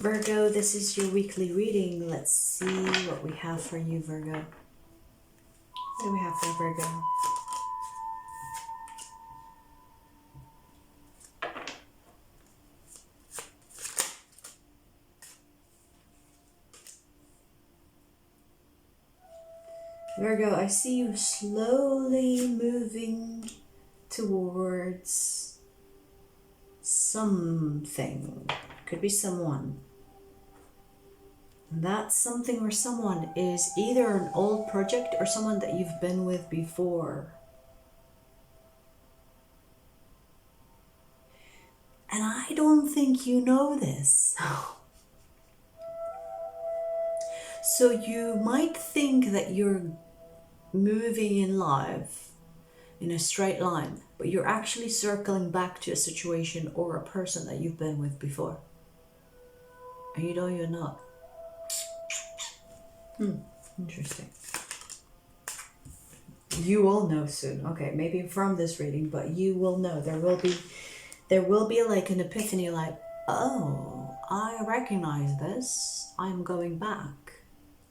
Virgo, this is your weekly reading. Let's see what we have for you, Virgo. What do we have for Virgo? Virgo, I see you slowly moving towards something. Could be someone. That something or someone is either an old project or someone that you've been with before. And I don't think you know this. So you might think that you're moving in life in a straight line, but you're actually circling back to a situation or a person that you've been with before. And you know you're not. Interesting. You will know soon. Okay, maybe from this reading, but you will know. There will be like an epiphany, like, oh, I recognize this. I'm going back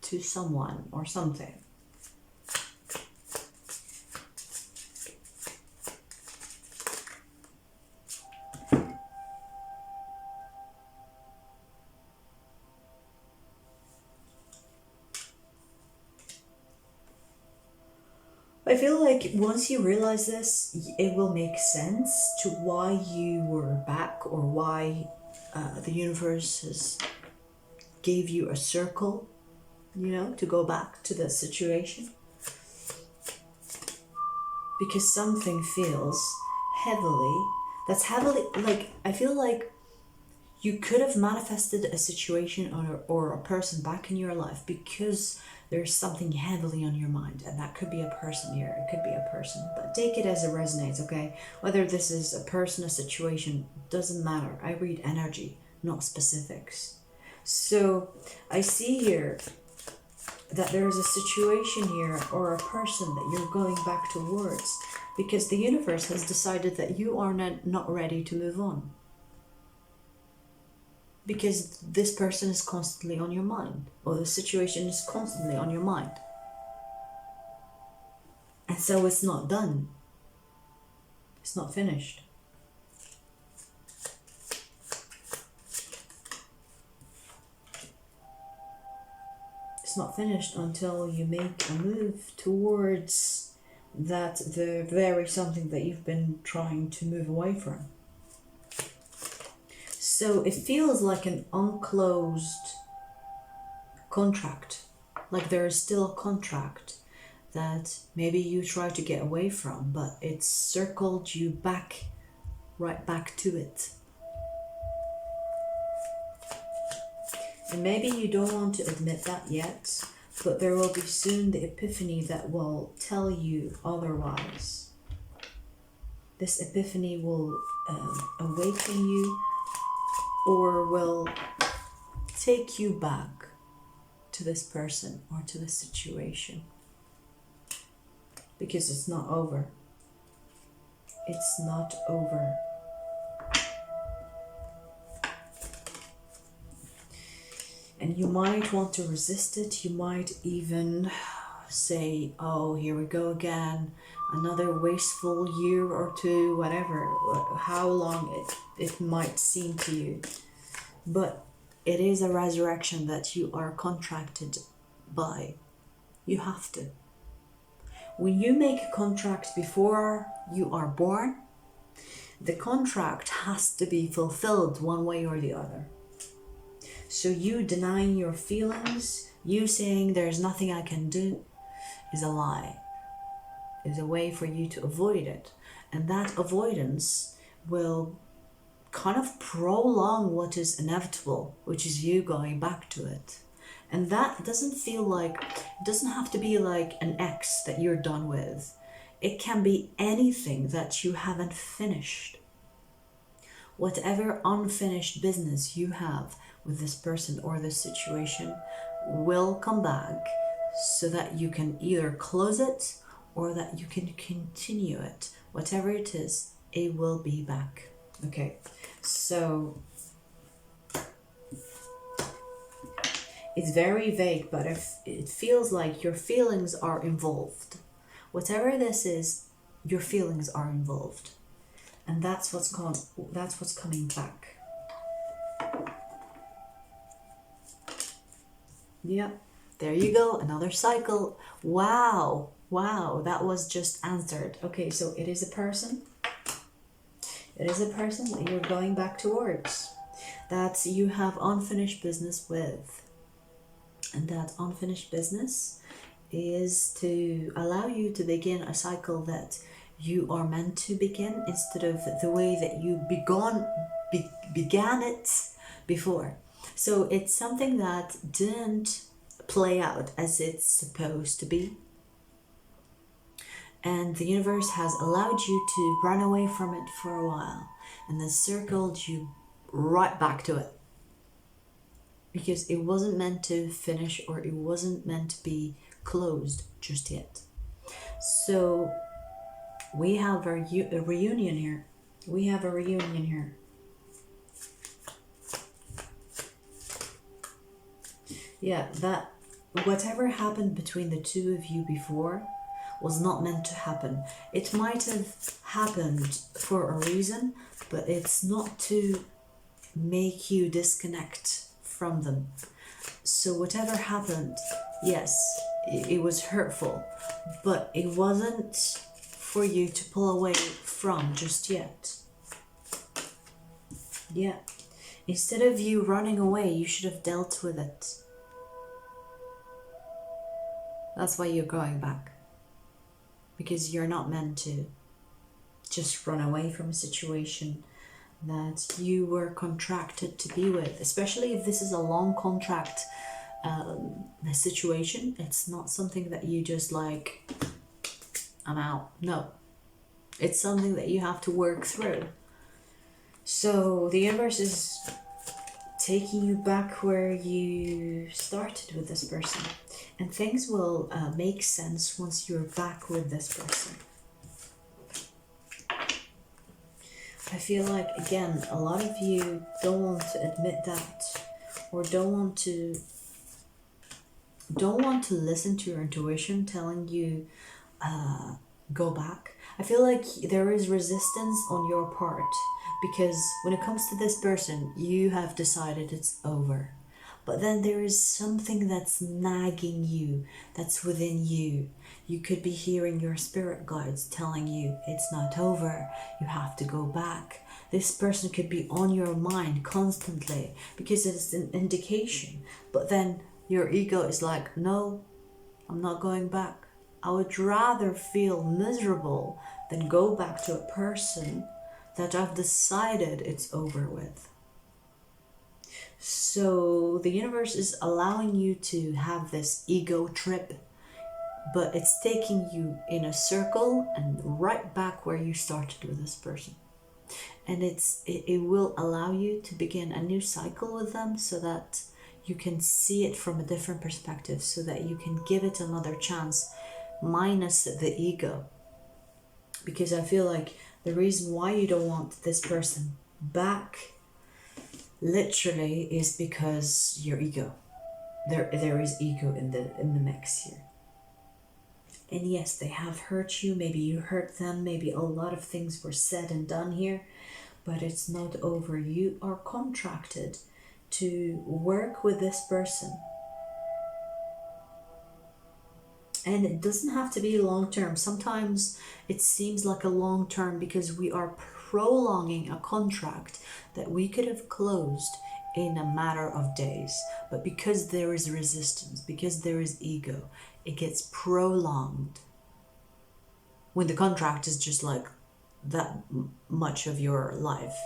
to someone or something. I feel like once you realize this, it will make sense to why you were back, or why the universe has gave you a circle, you know, to go back to the situation. Because something feels heavily, like, I feel like you could have manifested a situation or a person back in your life because there's something heavily on your mind, and that could be a person here, it could be a person, but take it as it resonates, okay? Whether this is a person, a situation, doesn't matter. I read energy, not specifics. So I see here that there's a situation here or a person that you're going back towards because the universe has decided that you are not ready to move on. Because this person is constantly on your mind, or the situation is constantly on your mind. And so it's not done. It's not finished. It's not finished until you make a move towards that, the very something that you've been trying to move away from. So it feels like an unclosed contract, like there is still a contract that maybe you try to get away from, but it's circled you back, right back to it. And maybe you don't want to admit that yet, but there will be soon the epiphany that will tell you otherwise. This epiphany will awaken you, or will take you back to this person or to this situation. Because it's not over. It's not over. And you might want to resist it. You might even say, oh, here we go again. Another wasteful year or two, whatever, how long it might seem to you. But it is a resurrection that you are contracted by. You have to. When you make a contract before you are born, the contract has to be fulfilled one way or the other. So you denying your feelings, you saying there's nothing I can do, is a lie. Is a way for you to avoid it. And that avoidance will kind of prolong what is inevitable, which is you going back to it. And that doesn't feel like, it doesn't have to be like an ex that you're done with. It can be anything that you haven't finished. Whatever unfinished business you have with this person or this situation will come back, so that you can either close it or that you can continue it. Whatever it is, it will be back. Okay, so It's very vague, but if it feels like your feelings are involved. Whatever this is, your feelings are involved. And that's what's coming back. Yeah, there you go, another cycle. Wow, that was just answered. Okay, so it is a person. It is a person that you're going back towards, that you have unfinished business with. And that unfinished business is to allow you to begin a cycle that you are meant to begin, instead of the way that you began it before. So it's something that didn't play out as it's supposed to be. And the universe has allowed you to run away from it for a while, and then circled you right back to it. Because it wasn't meant to finish, or it wasn't meant to be closed just yet. So we have a reunion here. We have a reunion here. Yeah, that whatever happened between the two of you before was not meant to happen. It might have happened for a reason, but it's not to make you disconnect from them. So whatever happened, yes, it was hurtful, but it wasn't for you to pull away from just yet. Yeah, instead of you running away, you should have dealt with it. That's why you're going back, because you're not meant to just run away from a situation that you were contracted to be with, especially if this is a long contract situation. It's not something that you just like, I'm out. No, it's something that you have to work through. So the universe is taking you back where you started with this person, and things will make sense once you're back with this person. I feel like, again, a lot of you don't want to admit that, or don't want to listen to your intuition telling you go back. I feel like there is resistance on your part, because when it comes to this person, you have decided it's over. But then there is something that's nagging you, that's within you. You could be hearing your spirit guides telling you it's not over, you have to go back. This person could be on your mind constantly because it's an indication. But then your ego is like, no, I'm not going back. I would rather feel miserable than go back to a person that I've decided it's over with. So the universe is allowing you to have this ego trip, but it's taking you in a circle and right back where you started with this person. And it will allow you to begin a new cycle with them, so that you can see it from a different perspective, so that you can give it another chance, minus the ego. Because I feel like the reason why you don't want this person back literally is because your ego. There is ego in the mix here. And yes, they have hurt you, maybe you hurt them, maybe a lot of things were said and done here, but it's not over. You are contracted to work with this person. And it doesn't have to be long term. Sometimes it seems like a long term because we are prolonging a contract that we could have closed in a matter of days. But because there is resistance, because there is ego, it gets prolonged. When the contract is just like that much of your life.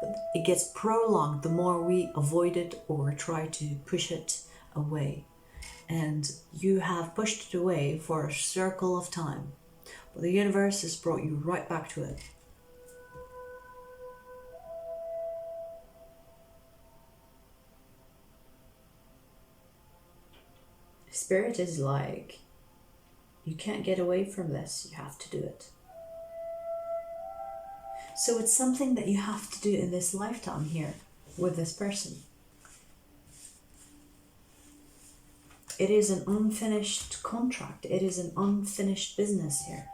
But it gets prolonged the more we avoid it or try to push it away. And you have pushed it away for a circle of time. But the universe has brought you right back to it. Spirit is like, you can't get away from this, you have to do it. So it's something that you have to do in this lifetime here with this person. It is an unfinished contract. It is an unfinished business here.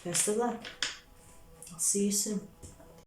Best of luck. I'll see you soon.